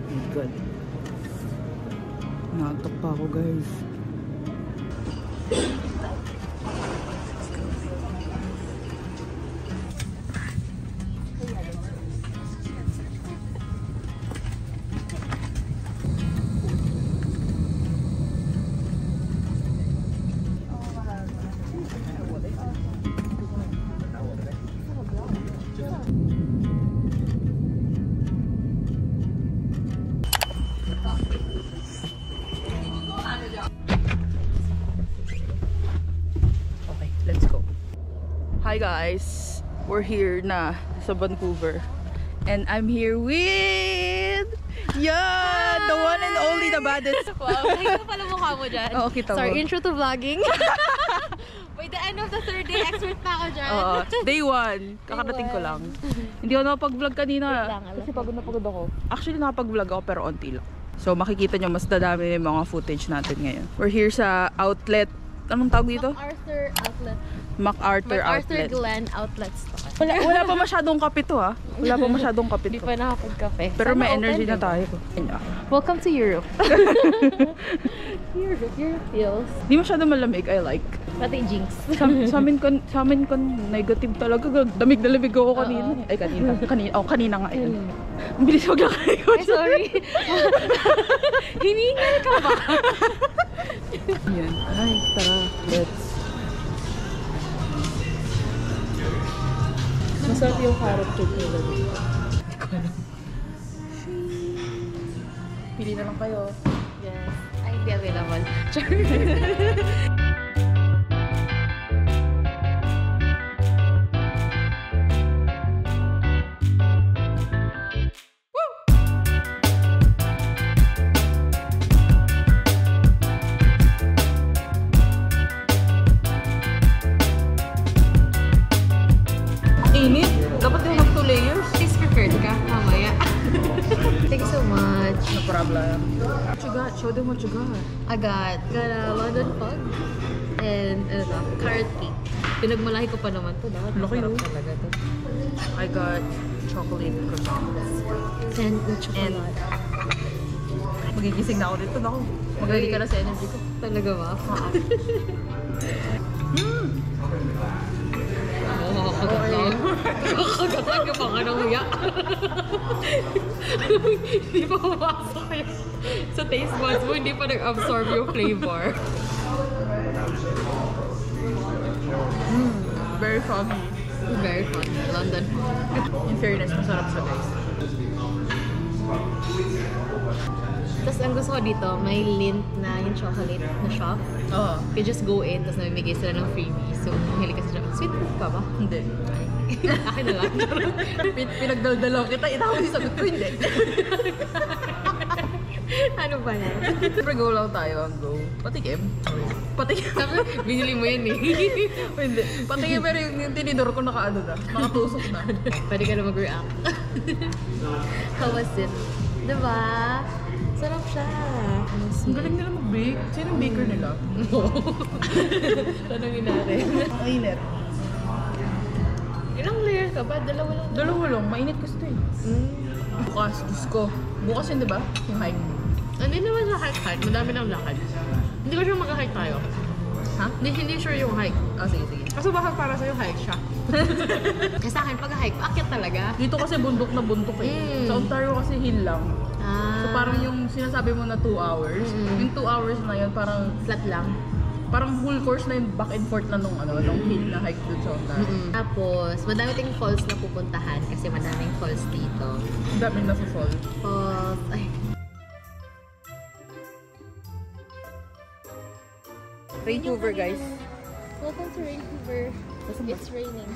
God. Naantok pa ako, guys. Hi guys, we're here na sa Vancouver and I'm here with the one and only, the baddest. Wow, nakita pala mukha mo dyan. Oo, kita mo. Sorry, intro to vlogging. By the end of the third day, expert pa ako dyan. Day 1, kakarating ko lang. Hindi ako nakapag-vlog kanina kasi pagod na pagod ako. Actually nakapag-vlog ako pero onti lang. So makikita nyo mas dadami yung mga footage natin ngayon. We're here sa outlet. Anong tawag dito? MacArthur Outlet. MacArthur Outlet. Glen Outlet Store. Wala pa masyadong kape to ha. Wala pa masyadong kape to. Hindi pa nakapag-kape. Pero sana may energy open, na tayo. Welcome to Europe. Europe feels. Di masyadong malamig, I like. Pati jinx. Sa amin kon negative talaga. Damig na lamig ako kanina. Ay kanina nga yun. Ang bilis maglakay ko. Ay, sorry. Hiningal ka ba? Yan. Ay, tara. Let's. Masarap yung carrot cake nila dito. Pili na lang kayo. Yes. Ay, hindi available. Init? Dapat yung mag 2 layers. Please prepared ka, mamaya. Thanks so much. No problem. What you got? Show them what you got. I got London Fog and carrot cake. Pinagmalahi ko pa naman to. Dapat masarap talaga to. I got chocolate croissants. And chocolate. Magigising na ako dito. Naku, magaling ka na sa energy ko. Talaga ba? Nakakagat ka pa nga ng huya. Hindi pa pumasok yun. Sa taste buds mo, hindi pa nag-absorb yung flavor. Very foggy. Very fun. London fun. In fairness, masarap siya guys. Tapos ang gusto ko dito, may Lindt na yung chocolate na shop. You just go in, tapos namimigay sila ng freebie. So, mahilig ka sa chocolate. Sweet tooth ka ba? Hindi. Akin na lang. Pinagdaldalaw kita, itawag yung sagot ko, hindi. Ano ba yan? Siyempre go lang tayo ang go. Patikim. Patikim. Sabi, binili mo yan eh. Hindi. Patikim pero yung tinidor ko nakaano na. Nakatusok na. Pwede ka na mag-react. How was it? Diba? Sarap siya. Ang galing nila mag-bake. Sino yung baker nila? Tanungin natin. Mainit. Ilang layer ka ba? Dalawa lang. Dalawa lang. Mainit kasi ito eh. Bukas. Gusto. Bukas yun diba? Yung hike. Hindi naman sa hike. Madami ng lakad. Hindi ko sure mag-hike tayo. Ha? Hindi sure yung hike. Sige, sige. Kaso baka para sa'yo hike siya. Kasi sa akin, pag-hike, paakyat talaga. Dito kasi bundok na bundok eh. Sa Ontario kasi hill lang. So parang yung sinasabi mo na 2 hours, yung 2 hours na yun parang flat lang. Parang full course na yung back and forth na nung hill na hike dun sa Ontario. Tapos, madami ting falls na pupuntahan kasi madaming falls dito. Ang daming nasa fall. Falls, ay. Vancouver guys. Welcome to Vancouver. It's raining.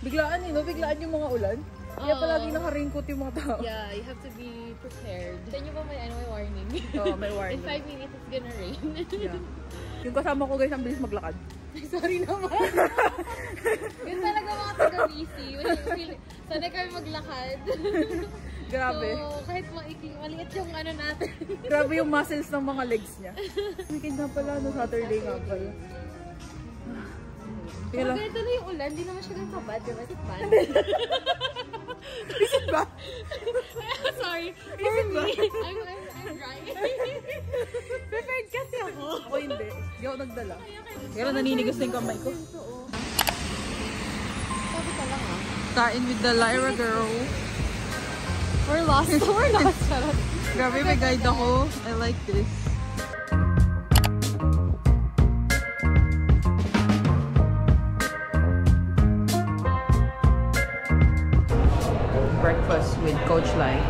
Biglaan no? Biglaan yung mga ulan. Kaya palagi naka-raincoat yung mga tao. Yeah, you have to be prepared. Sa inyo ba may warning? Oo, may warning. In 5 minutes, it's gonna rain. Yeah. Yung kasama ko guys, ang bilis maglakad. Sorry naman. Yun talaga mga taga-busy. Sanay kami maglakad. Grabe. So, kahit maliit yung natin. Grabe yung muscles ng mga legs niya. Weekend na pala, Saturday nga pala. Kaya ganito na yung ulan, di naman siya ganun kabad. Diba? Is it bad? Is it ba? Sorry. For me, I'm dry. Prepared kasi ako. Ako hindi. Hindi ako nagdala. Pero naninigas na yung kamay ko. Sabi ka lang ah. Kain with the Lyra girl. We're lost. We're lost. Charot. Grabe, may guide ako. I like this. Breakfast with Coach Lai.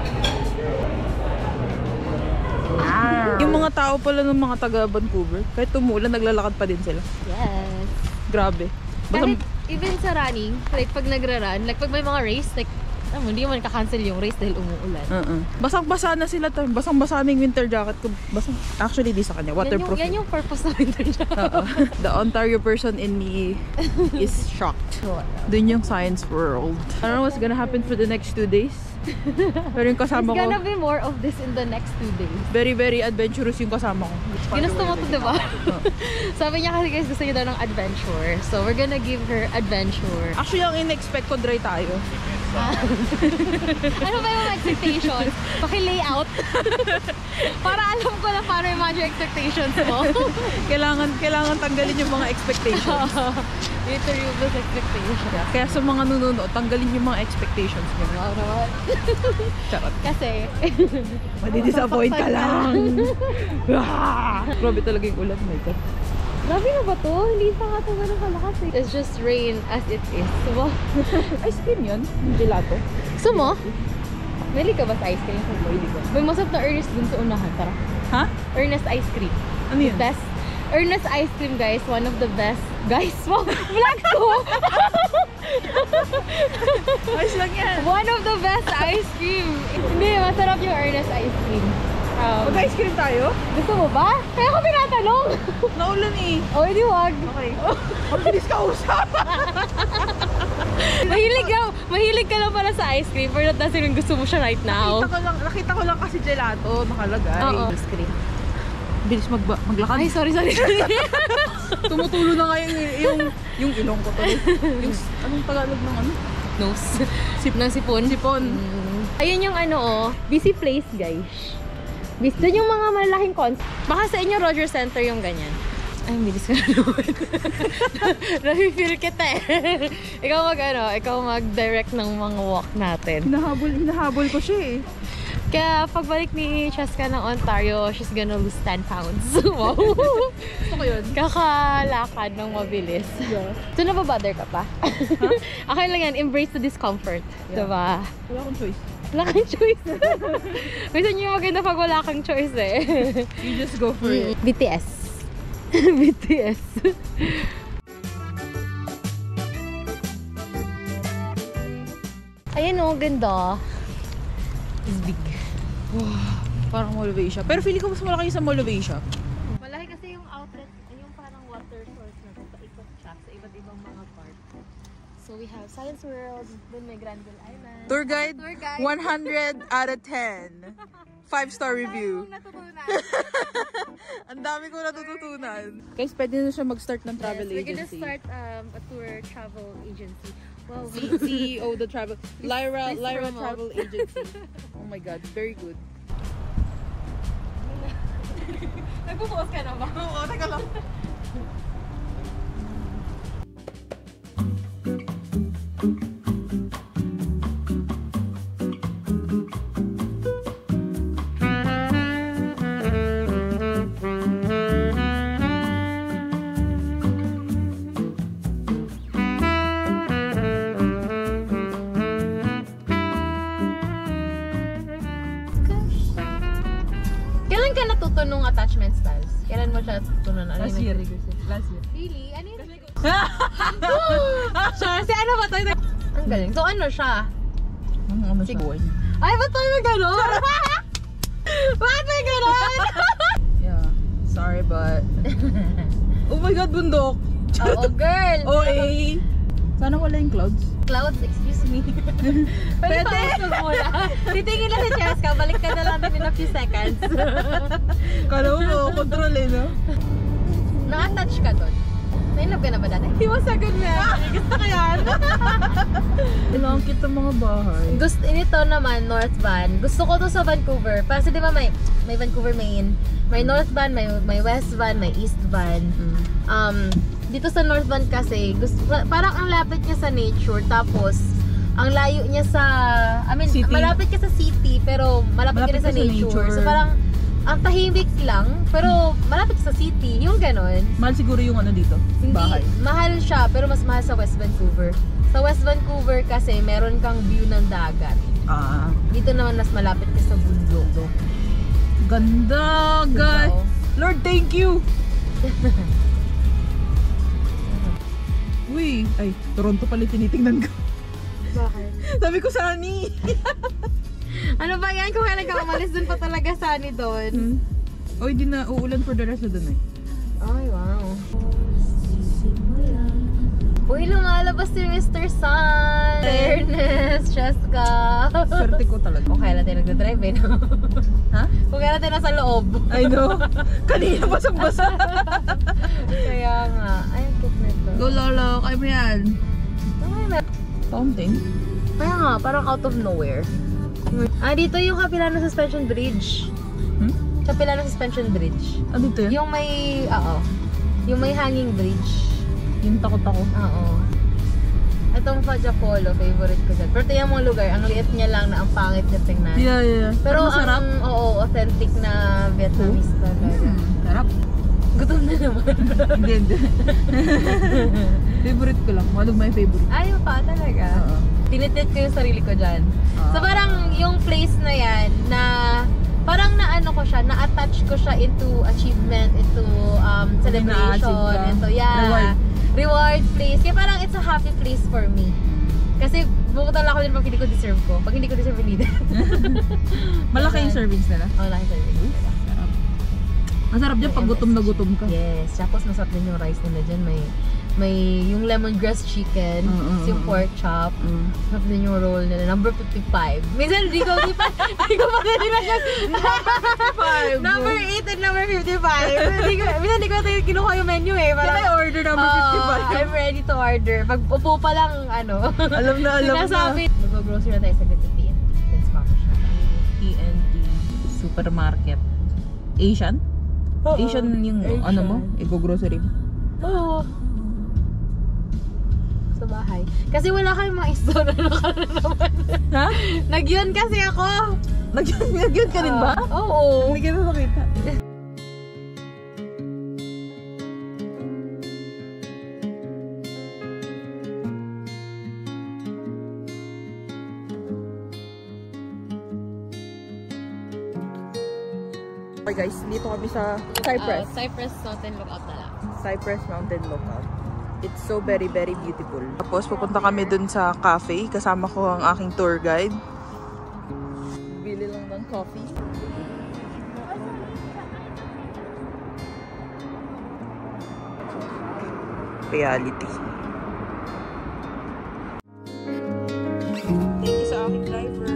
Yung mga tao pala ng mga taga Vancouver, kahit tumulan, naglalakad pa din sila. Yes. Grabe. Kahit even sa running, like pag nagra-run, like pag may mga race, like, hindi man ka-cancel yung race dahil umuulan. Basang-basa na sila to. Basang-basa na yung winter jacket ko. Basang, actually, di sa kanya. Waterproof. Yan yung purpose ng winter jacket. The Ontario person in me is shocked. Dun yung science world. I don't know what's gonna happen for the next 2 days. Pero yung kasama ko, There's gonna be more of this in the next 2 days. very, very adventurous yung kasama ko. Ginusto mo to, diba? Sabi niya kasi guys, gusto niya daw ng adventure. So, we're gonna give her adventure. Actually, ang in-expect ko, dry tayo. Ano ba yung expectations? Paki-layout. Para alam ko lang paano i-manage yung expectations mo. kailangan tanggalin yung mga expectations. You need to remove those expectations. Kaya sa mga nanonood, tanggalin yung mga expectations mo. Wow naman. Charot. Kasi, Madi-disappoint ka lang. Grabe talaga yung ulan. My God. grabe na ba to? Hindi pa nga ito ganun kalakas eh. It's just rain as it is. Wow. Ice cream yun? Yung gelato? Gusto mo? Mali ka ba sa ice cream? Hindi ko. May masarap na Ernest dun sa unahan. Tara. Ha? Ernest ice cream. Ano yun? Best. Ernest ice cream guys. One of the best. Guys, wow. Vlog ko! Ayos lang yan. One of the best ice cream. Hindi, masarap yung Ernest ice cream. Mag-ice cream tayo? Gusto mo ba? Kaya ko tinatanong. Naulan eh. O, hindi wag. Okay. Mabilis ka usap. Mahilig ka lang pala sa ice cream, pero not doesn't gusto mo siya right now. Nakita ko lang kasi gelato nakalagay. Oo. Ice cream. Bilis maglakad. Ay, sorry. Tumutulo na nga yung ilong ko to. Yung, anong Tagalog ng ano? Nose. Ng sipon. Ayun yung busy place guys. Doon yung mga malaking cons. Baka sa inyo Roger Center yung ganyan. Ay, bilis ka na naman. Nami-feel kita eh. Ikaw mag-direct ng mga walk natin. Hinahabol ko siya eh. Kaya pagbalik ni Cheska ng Ontario, she's gonna lose 10 pounds. Wow! Gusto ko yun. Kakalakad ng mabilis. Yeah. So, nababother ka pa? Huh? Okay lang yan, embrace the discomfort. Yeah. Diba? Wala akong choice. Wala kang choice. Minsan yung maganda pag wala kang choice eh. You just go for it. BTS. BTS. Ayan o, ganda. It's big. Wow, parang Mall of Asia. Pero feeling ko mas malaki sa Mall of Asia. Malaki kasi yung outlet, yung parang water source na paikot siya sa iba't ibang mga park. So we have Science World, then may Granville Island. Tour guide, 100 out of 10. 5-star review. Ang dami kong natututunan. Guys, pwede na siya mag-start ng travel agency. We're gonna start a tour travel agency. Wow. CEO the travel. Lyra Travel Agency. Oh my God, very good. Nagpo-pause ka na ba? Oo, teka lang. Kailan ka natuto nung attachment styles? Kailan mo siya tutunan? Last year. Really? Ano yun? Sure, ano ba tayo? Ang galing. So ano siya? Ano siya buhay niya? Ay, ba't tayo gano'n? Bakit may gano'n? Yeah. Sorry, but... Oh my God, bundok! Oo, girl! OA! Sana wala yung clouds. Clouds, excuse me. Pwede! Titingin na si Cheska, balik ka na lang din in a few seconds. Kala mo, control eh, no? Na-attach ka doon? Nainlove ka na ba dati? Hiwasagan mo yan. Gusto ko yan. Kailangan kita mga bahay. Gusto, ito naman, North Van. Gusto ko to sa Vancouver. Kasi di ba may Vancouver, Maine. May North Van, may West Van, may East Van. Dito sa North Van kasi, parang ang lapit niya sa nature. Tapos, ang layo niya sa, city. Malapit ka sa city, pero malapit ka sa nature. So parang, ang tahimik lang, pero malapit sa city, yung ganon. Mahal siguro yung ano dito? Hindi, Bahay. mahal siya, pero mas mahal sa West Vancouver. Sa West Vancouver kasi, meron kang view ng dagat. Dito naman mas malapit ka sa bundok. Ganda, God! Wow. Lord, thank you! Uy, ay, Toronto pala tinitingnan ko. Bakit? Sabi ko, Sunny! Ano ba yan? Kung kailan ka umalis dun pa talaga sunny doon. Oh, hindi na uulan for the rest of the night. Ay, wow. Uy, lumalabas si Mr. Sun! Fairness, Cheska! Swerte ko talaga. Kung kailan tayo nagdadrive eh, no? Ha? Kung kailan tayo nasa loob. I know. Kanina basang-basa. Kaya nga. Ay, ang cute nito. Go, Lolo. Kaya mo yan. Fountain? Kaya nga, parang out of nowhere. Dito yung Capilano Suspension Bridge. Capilano Suspension Bridge. Dito yun? Yung may, yung may hanging bridge. Yung takot ako. Oo. Itong Fajapolo, favorite ko dyan. Pero tingnan mo ang lugar, ang liit niya lang na ang pangit niya tingnan. Yeah. Pero masarap. Oo, authentic na Vietnamese talaga. Sarap. Gutom na naman. Hindi. Favorite ko lang. One of my favorite. Ayaw pa talaga. Oo. Tinitit ko yung sarili ko dyan. So parang yung place na yan, na parang naano ko siya, na-attach ko siya into achievement, into celebration, into reward place. Kaya parang it's a happy place for me. Kasi bukod lang ako din pag hindi ko deserve ko. Pag hindi ko deserve, hindi din. Malaki yung servings nila? Oo, malaki servings nila. Masarap dyan pag gutom na gutom ka. Yes, tapos masarap din yung rice nila dyan. May yung lemongrass chicken, yung pork chop, masarap din yung roll nila. Number 55. Minsan, hindi ko pa nila number 8 and number 55. Minsan, hindi ko kinuha yung menu eh. Can I order number 55? I'm ready to order. Pag upo pa lang, alam na. sinasabi. Mag-grocery na tayo sa TNT. Let's mama siya. TNT Supermarket. Asian? Asian yung ano mo? Ego-grocery mo? Oo. Sa bahay. Kasi wala kayong mga isda na naman. Ha? Nagyun kasi ako. Nagyun ka rin ba? Oo. Hindi kita makita. Okay guys, dito kami sa Cypress. Cypress Mountain Lookout na lang. Cypress Mountain Lookout. It's so very, very beautiful. Tapos pupunta kami dun sa cafe. Kasama ko ang aking tour guide. Bili lang ng coffee. Reality. Thank you sa aking driver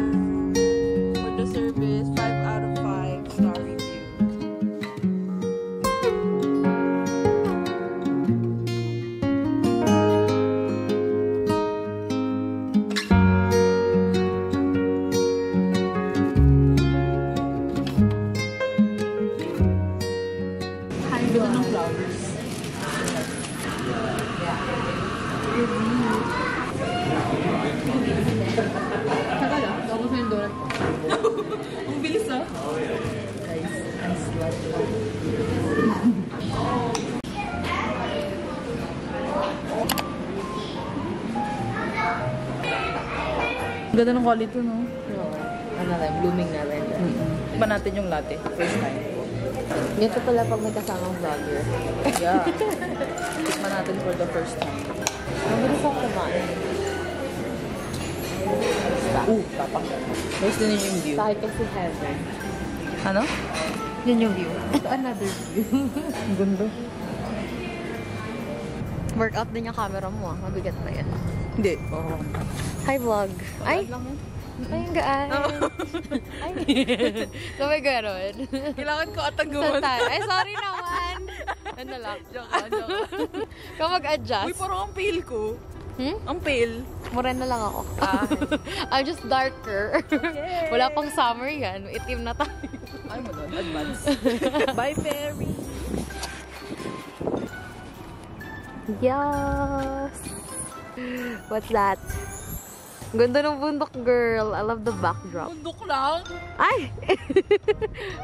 for the service. 5 out of 5 star review. Ganda ng flowers. Tagal ah. Tapos na yung donut ko. Ang bilis ah. Guys, ang slut. Ganda ng quality, no? Ano lang, blooming na rin. Iba natin yung latte. First time. Ganito pala pag may kasamang vlogger. Yeah. Tikman natin for the first time. Mabilis ako kumain. Tapang. Nice din yung view. Tayo kasi heaven. Ano? Yun yung view. Ito another view. Ang ganda. Workout din yung camera mo ah. Mabigat pa yan. Hindi. Hi vlog. Ay! Ay, ang gaan. Ay. So may ganon. Kailangan ko ataguan. Ay, sorry naman. Ano lang? Joke lang, joke lang. Kung mag-adjust. Uy, parang ang pale ko. Ang pale. Morena lang ako. I'm just darker. Okay. Wala pang summer yan. Itim na tayo. Ay mo doon, advance. Bye, Perry. Yes! What's that? Ganda ng bundok, girl. I love the backdrop. Bundok lang. Ay!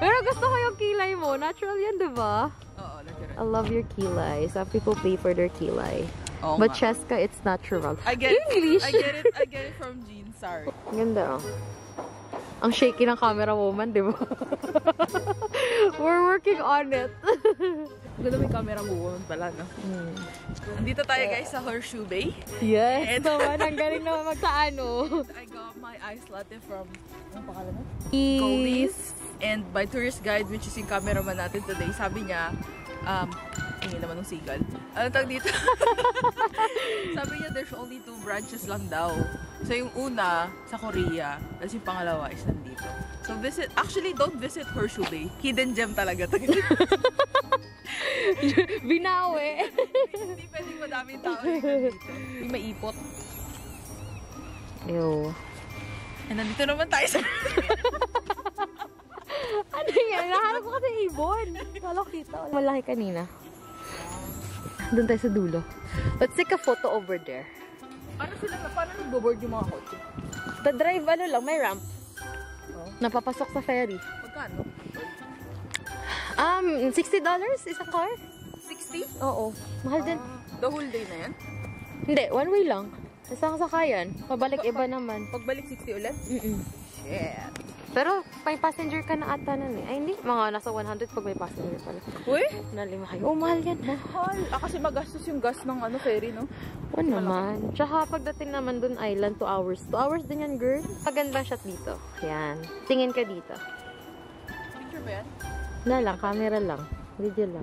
Pero gusto ko yung kilay mo. Natural yan, diba? Oo, natural. I love your kilay. Some people pay for their kilay. Oo But nga. Cheska, it's natural. I get English! it. I get it from Jean. Sorry. Ganda, oh. Ang shaky ng camera woman, di ba? We're working on it. Ganda may camera mo pala, no? Andito tayo guys sa Horseshoe Bay. Yes, naman. Ang galing naman magtaano. I got my ice latte from, anong pangalan mo? Peace. And by tourist guide, which is yung cameraman natin today, sabi niya, tingin naman ng sigal. Ano tag dito? Sabi niya, there's only 2 branches lang daw. So yung una, sa Korea, tapos yung pangalawa is nandito. So visit, actually don't visit Horseshoe Bay. Hidden gem talaga to. Binawi. Hindi pwedeng madaming tao dito. Hindi maipot. Ew. And nandito naman tayo sa... Ano yan? Nahanap ko kasi ibon. Kala ko kita. Malaki kanina. Doon tayo sa dulo. Let's take a photo over there. Paano nagbo-board yung mga kotse? The drive, ano lang, may ramp. Oh. Napapasok sa ferry. Magkano? $60 isang car? 60? Oo. Mahal din. The whole day na yan? Hindi, one way lang. Isang sakayan. Pabalik iba naman. Pagbalik 60 ulit? Shit. Pero may passenger ka na ata nun eh. Ay hindi, mga nasa 100 pag may passenger pala. Uy? Nalima kayo. Oh, mahal yan. Mahal. Kasi magastos yung gas ng ferry, no? Oo naman. Tsaka pagdating naman dun island, 2 hours. 2 hours din yan, girl. Magandang shot dito. Yan. Tingin ka dito. Picture ba yan? Wala lang, camera lang. Video lang.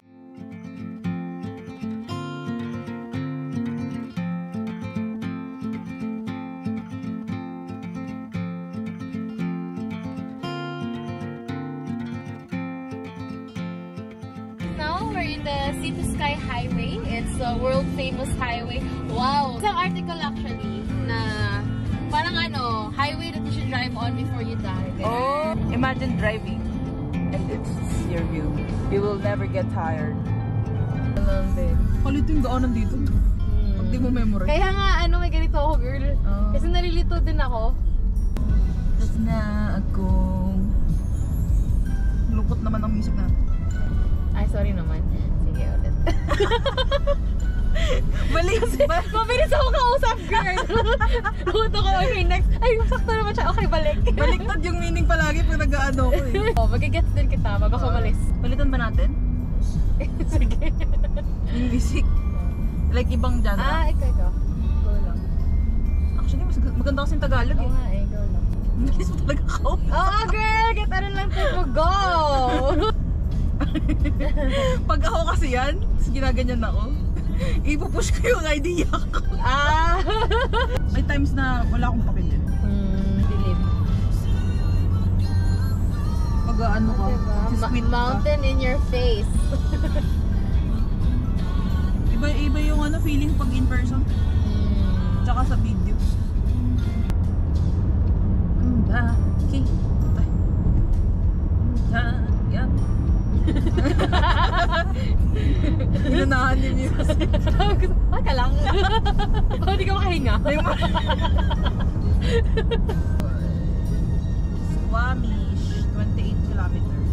Now, we're in the Sea to Sky Highway. It's a world-famous highway. Wow! It's an article actually na parang highway that you should drive on before you die. Oh, imagine driving. And it's your view. You will never get tired. Kalito yung daanan dito. Pag di mo memory. Kaya nga, may ganito ako, girl. Kasi nalilito din ako. Tapos na akong... Lungkot naman ang music natin. Ay, sorry naman. Sige, ulit. Balik! Mabilis ako kausap, girl. Luto ko, okay, next. Ay, sakto naman siya. Okay, balik. Baliktad yung meaning palagi pag nag-ano ko eh. Magigets din kita bago umalis. Balitan ba natin? Sige. Yung music. Like ibang genre. Ikaw. Go lang. Actually, mas maganda kasi yung Tagalog Oo eh. nga, go lang. Bilis mo talaga ako. Oo, girl. Get lang take mo. Go! Pag ako kasi yan, ginaganyan ako. Ipupush ko yung idea ko. May times na wala akong pakinggan. Dilim. Pag ano ka, sweet ka. Mountain in your face. Iba yung feeling pag in person. Tsaka sa video. Yan. Inunahan yung music. Ka lang. Hindi ka makahinga. Squamish, 28 kilometers.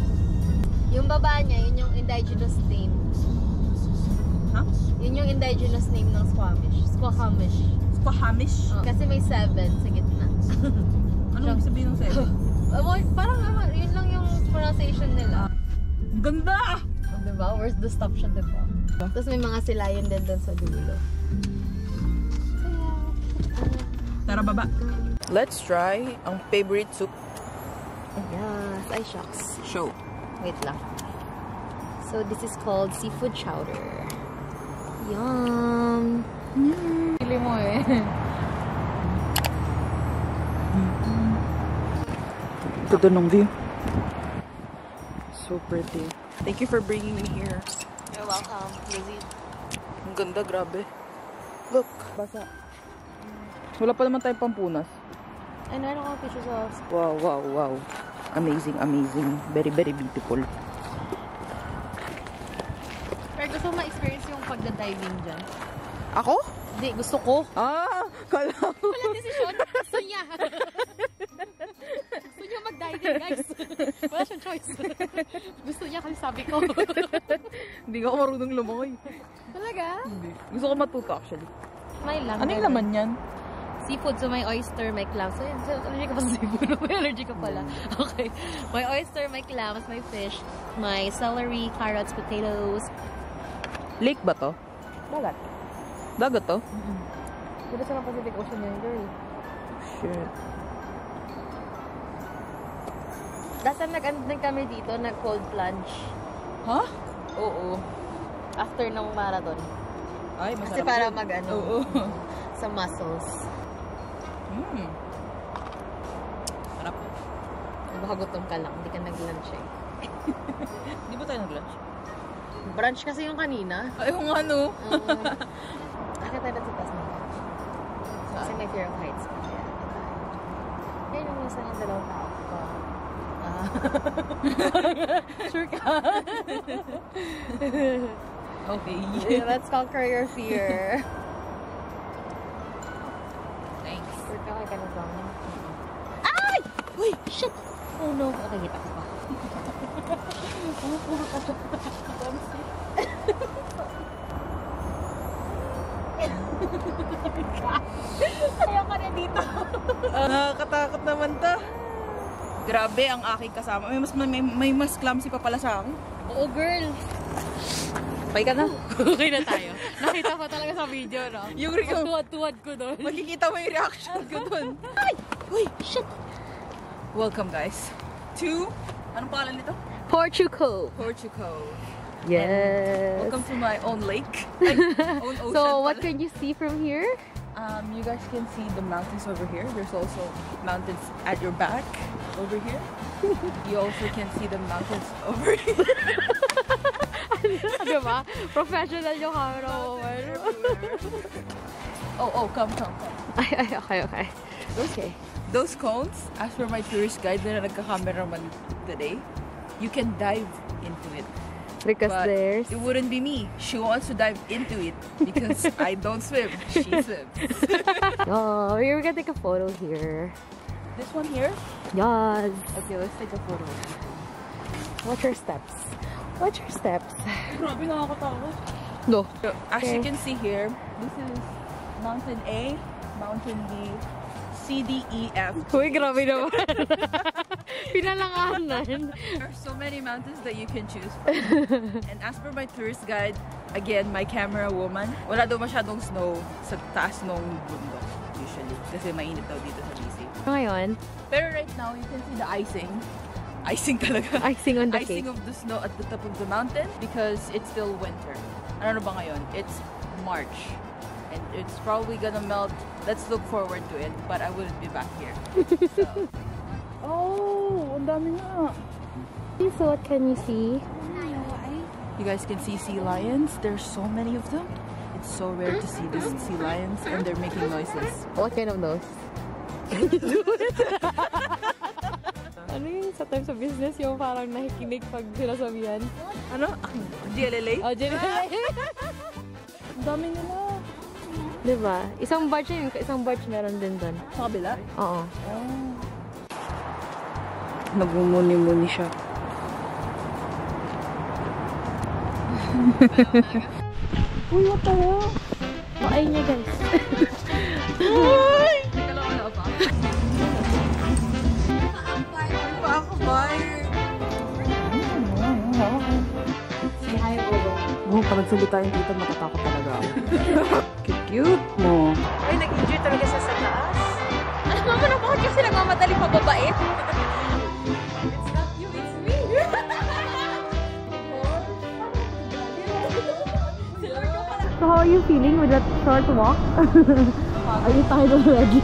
Yung baba niya, yun yung indigenous name. Ha? Yun yung indigenous name ng Squamish. Squamish. Squamish? Kasi may 7 sa gitna. Anong sabihin ng 7? Parang yun lang yung pronunciation nila. Ganda! Diba? Where's the stop siya, diba? Tapos may mga silayan din doon sa dulo. Tara baba. Let's try ang favorite soup. Yes. Ay, shucks. Show. Wait lang. So, this is called seafood chowder. Yum! Pili mo eh. Ganda ng view. So pretty. Thank you for bringing me here. You're welcome. welcome. Visit. Ang ganda, grabe. Look, basa. Wala pa naman tayong pampunas. Ano ko pictures of? Wow, wow, wow. Amazing, amazing. Very, very beautiful. Pero gusto ko ma-experience yung pagda-diving dyan. Ako? Hindi, gusto ko. Kala ko. Walang desisyon. Gusto niya. Gusto niya mag-diving, guys. Wala siyang choice. Gusto niya kasi sabi ko. Hindi ako marunong lumangoy. Talaga? Hindi. Gusto ko matuto actually. May lang. Ano yung laman yan? Seafood. So may oyster, may clams. So allergy ka pa sa seafood. May allergy ka pala. Okay. May oyster, may clams, may fish, may celery, carrots, potatoes. Lake ba to? Dagat. Dagat to? Dito sa Pacific Ocean yun, girl. Shit. Dati nag-ano kami dito, nag-cold plunge. Ha? Oo. After ng marathon. Ay, masarap. Kasi para yun. mag-ano, Oo. sa muscles. Sarap. Baka gutom ka lang, hindi ka nag-lunch eh. Di ba tayo nag-lunch? Brunch kasi yung kanina. Ay, kung ano. Nakita tayo sa taas na. Kasi may fear of heights. Kaya yung minsan yung dalawang tao ko. Sure ka? Okay. Let's conquer your fear. Thanks. Sure ka ka na bang? Ay! Uy! Shit! Oh no. Okay, kita ko pa. Ayaw ka na dito. Nakakatakot naman to. Grabe ang aking kasama. May mas clumsy pa pala sa akin. Oo, girl. Pay ka na. Okay na tayo. Nakita pa talaga sa video, no? Yung tuwad-tuwad ko doon. makikita mo yung reaction ko dun. Ay! Uy! Shit! Welcome guys to, anong pangalan nito? Portugal. Portugal. Yes. Welcome to my own lake. Own ocean. So, what pala. can you see from here? You guys can see the mountains over here. There's also mountains at your back over here. You also can see the mountains over here. Diba? Professional yung camera mo. Oh, come. Ay, okay. Okay. Those cones, as per my tourist guide na nagka-cameraman today, you can dive into it. Because But there's... it wouldn't be me. She wants to dive into it because I don't swim. She swims. Oh, we're gonna take a photo here. This one here? Yes. Okay, let's take a photo. Watch your steps. Watch your steps. Grabe, nakakatakot. No. So, as you Okay. can see here, this is Mountain A, Mountain B, C, D, E, F. Uy, grabe naman. Pinalanganan. There are so many mountains that you can choose from. And as per my tourist guide, again, my camera woman, wala daw masyadong snow sa taas ng bundok, usually. Kasi mainit daw dito sa BC. Ngayon, Pero right now, you can see the icing. Icing talaga. icing on the Icing cake. of the snow at the top of the mountain because it's still winter. Ano ba ngayon? It's March. And it's probably gonna melt. Let's look forward to it. But I wouldn't be back here. So. Oh, ang dami nga. So what can you see? You guys can see sea lions. There's so many of them. It's so rare to see these sea lions and they're making noises. What kind of nose? Ano yung sa times of business yung parang nakikinig pag sinasabihan? Ano? GLLA? Oh, generally. Ang dami nila. Diba? Isang barge yun. Isang barge meron din doon. Sa kabila? Oo. Nagmumuni-muni siya. Uy, what the hell? Ay niya, guys. Ay! Teka lang, wala pa. Pa-acquire! Say hi, Bobo. Oh, pag nagsalita yung tita, matatakot talaga ako. Cute mo. Ay, nag-enjoy talaga siya sa taas. Ano naman ako kasi nagmamadali pababait? It's not you, it's me. So how are you feeling with that short walk? Are you tired already?